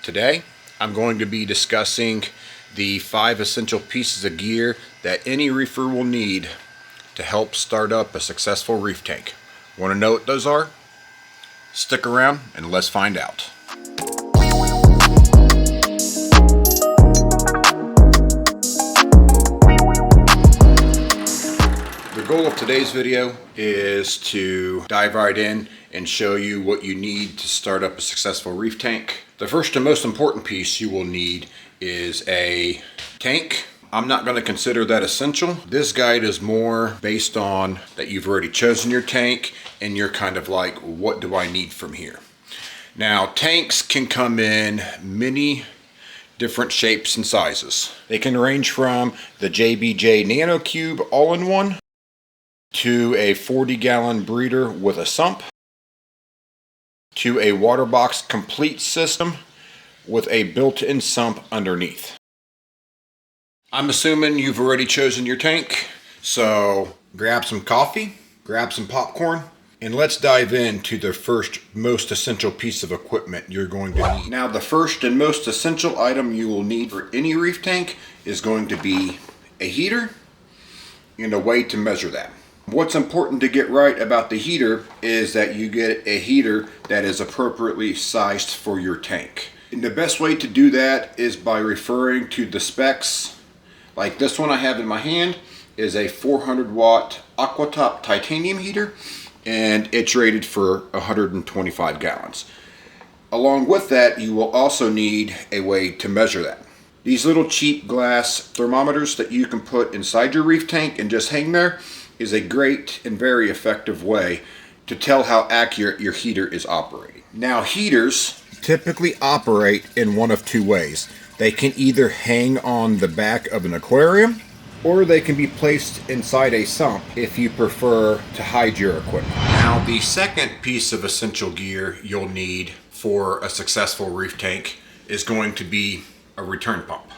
Today, I'm going to be discussing the 5 essential pieces of gear that any reefer will need to help start up a successful reef tank. Want to know what those are? Stick around and let's find out. The goal of today's video is to dive right in and show you what you need to start up a successful reef tank. The first and most important piece you will need is a tank. I'm not going to consider that essential. This guide is more based on that you've already chosen your tank and you're kind of like, what do I need from here? Now, tanks can come in many different shapes and sizes. They can range from the JBJ Nano Cube all-in-one to a 40-gallon breeder with a sump, to a water box complete system with a built-in sump underneath. I'm assuming you've already chosen your tank, so grab some coffee, grab some popcorn, and let's dive into the first most essential piece of equipment you're going to need. Now, the first and most essential item you will need for any reef tank is going to be a heater and a way to measure that. What's important to get right about the heater is that you get a heater that is appropriately sized for your tank. And the best way to do that is by referring to the specs. Like this one I have in my hand is a 400 watt Aquatop titanium heater, and it's rated for 125 gallons. Along with that, you will also need a way to measure that. These little cheap glass thermometers that you can put inside your reef tank and just hang there is a great and very effective way to tell how accurate your heater is operating. Now, heaters typically operate in one of two ways. They can either hang on the back of an aquarium, or they can be placed inside a sump if you prefer to hide your equipment. Now, the second piece of essential gear you'll need for a successful reef tank is going to be a return pump.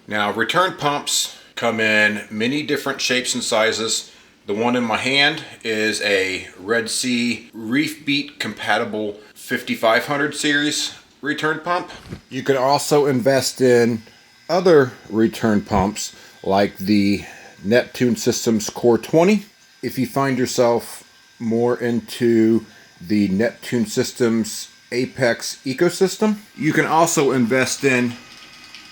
Now, return pumps come in many different shapes and sizes. The one in my hand is a Red Sea Reef Beat compatible 5500 series return pump. You can also invest in other return pumps like the Neptune Systems Core 20. If you find yourself more into the Neptune Systems Apex ecosystem, you can also invest in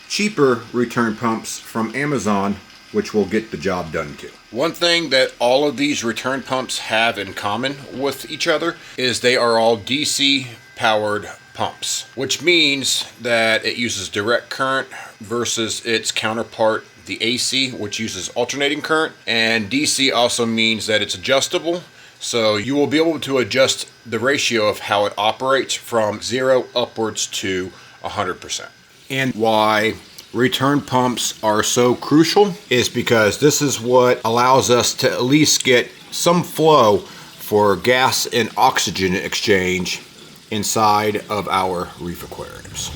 cheaper return pumps from Amazon, which will get the job done too. One thing that all of these return pumps have in common with each other is they are all DC powered pumps, which means that it uses direct current versus its counterpart, the AC, which uses alternating current. And DC also means that it's adjustable, so you will be able to adjust the ratio of how it operates from 0 upwards to 100%. And why return pumps are so crucial is because this is what allows us to at least get some flow for gas and oxygen exchange inside of our reef aquariums.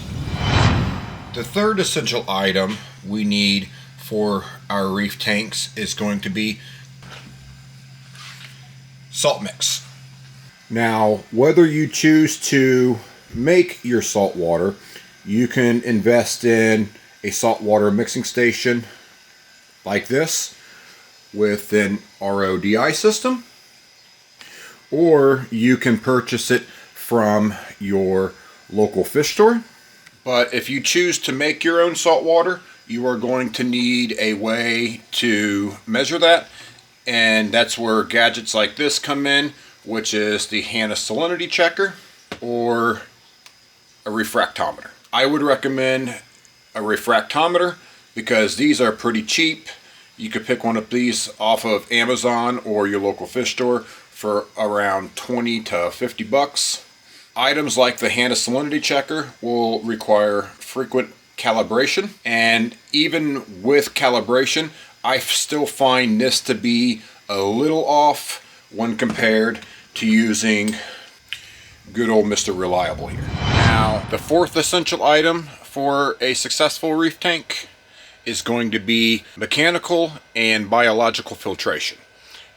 The third essential item we need for our reef tanks is going to be salt mix. Now, whether you choose to make your salt water, you can invest in a saltwater mixing station like this with an RODI system, or you can purchase it from your local fish store. But if you choose to make your own salt water, you are going to need a way to measure that, and that's where gadgets like this come in, which is the HANA salinity checker or a refractometer. I would recommend a refractometer because these are pretty cheap. You could pick one of these off of Amazon or your local fish store for around 20 to 50 bucks. Items like the HANA salinity checker will require frequent calibration, and even with calibration, I still find this to be a little off when compared to using good old Mr. Reliable here. Now, the fourth essential item for a successful reef tank is going to be mechanical and biological filtration.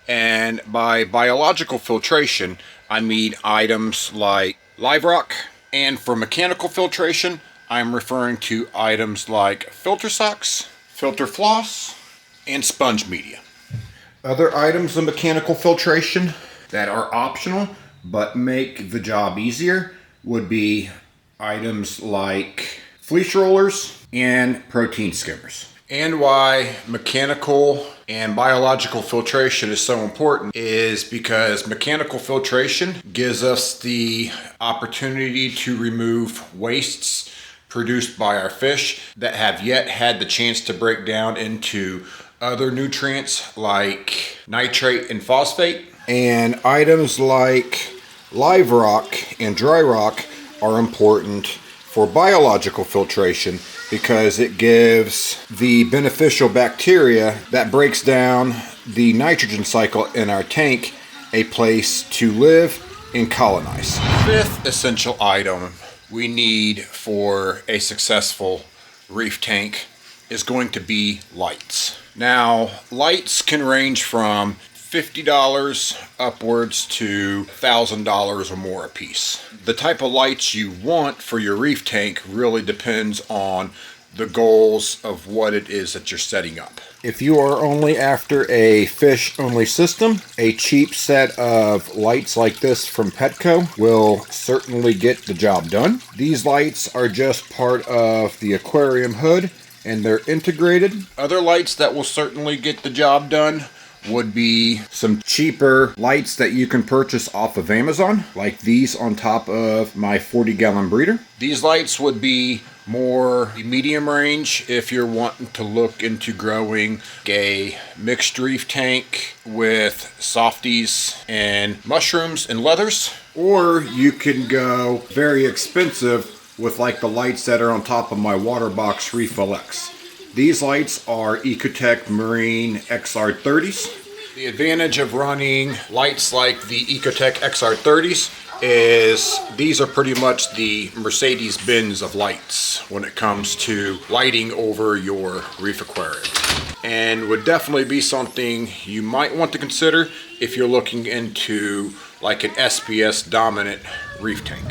And by biological filtration, I mean items like live rock. And for mechanical filtration, I'm referring to items like filter socks, filter floss, and sponge media. Other items of mechanical filtration that are optional but make the job easier would be items like fleece rollers and protein skimmers. And why mechanical and biological filtration is so important is because mechanical filtration gives us the opportunity to remove wastes produced by our fish that have yet had the chance to break down into other nutrients like nitrate and phosphate. And items like live rock and dry rock are important for biological filtration because it gives the beneficial bacteria that breaks down the nitrogen cycle in our tank a place to live and colonize. Fifth essential item we need for a successful reef tank is going to be lights. Now, lights can range from $50 upwards to $1,000 or more a piece. The type of lights you want for your reef tank really depends on the goals of what it is that you're setting up. If you are only after a fish-only system, a cheap set of lights like this from Petco will certainly get the job done. These lights are just part of the aquarium hood and they're integrated. Other lights that will certainly get the job done would be some cheaper lights that you can purchase off of Amazon, like these on top of my 40-gallon breeder. These lights would be more medium range if you're wanting to look into growing a mixed reef tank with softies and mushrooms and leathers. Or you can go very expensive with like the lights that are on top of my water box Reef LX. These lights are Ecotech Marine XR30s. The advantage of running lights like the Ecotech XR30s is these are pretty much the Mercedes-Benz of lights when it comes to lighting over your reef aquarium. And would definitely be something you might want to consider if you're looking into like an SPS dominant reef tank.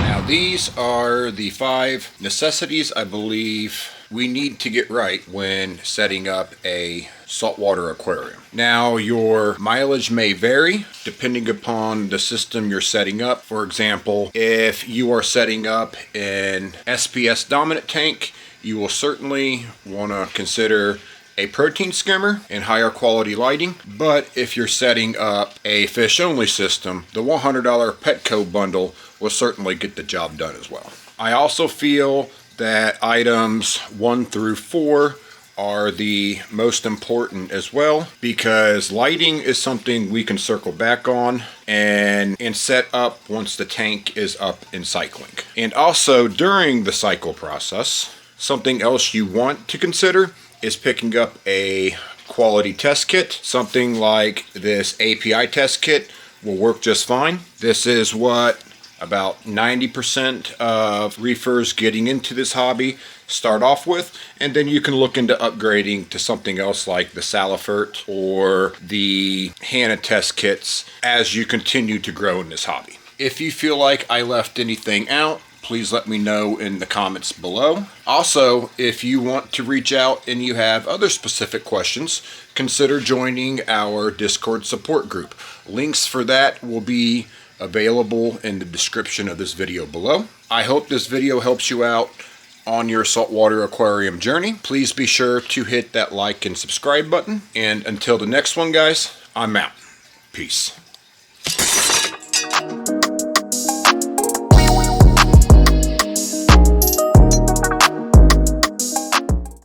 Now these are the 5 necessities I believe we need to get right when setting up a saltwater aquarium. Now your mileage may vary depending upon the system you're setting up. For example, if you are setting up an SPS dominant tank, you will certainly want to consider a protein skimmer and higher quality lighting. But if you're setting up a fish only system, the $100 Petco bundle will certainly get the job done as well. I also feel that items 1 through 4 are the most important as well, because lighting is something we can circle back on and set up once the tank is up and cycling. And also during the cycle process, something else you want to consider is picking up a quality test kit. Something like this API test kit will work just fine. This is what about 90% of reefers getting into this hobby start off with, and then you can look into upgrading to something else like the Salifert or the Hanna test kits as you continue to grow in this hobby. If you feel like I left anything out, please let me know in the comments below. Also, if you want to reach out and you have other specific questions, consider joining our Discord support group. Links for that will be available in the description of this video below. I hope this video helps you out on your saltwater aquarium journey. Please be sure to hit that like and subscribe button. And until the next one, guys, I'm out. Peace.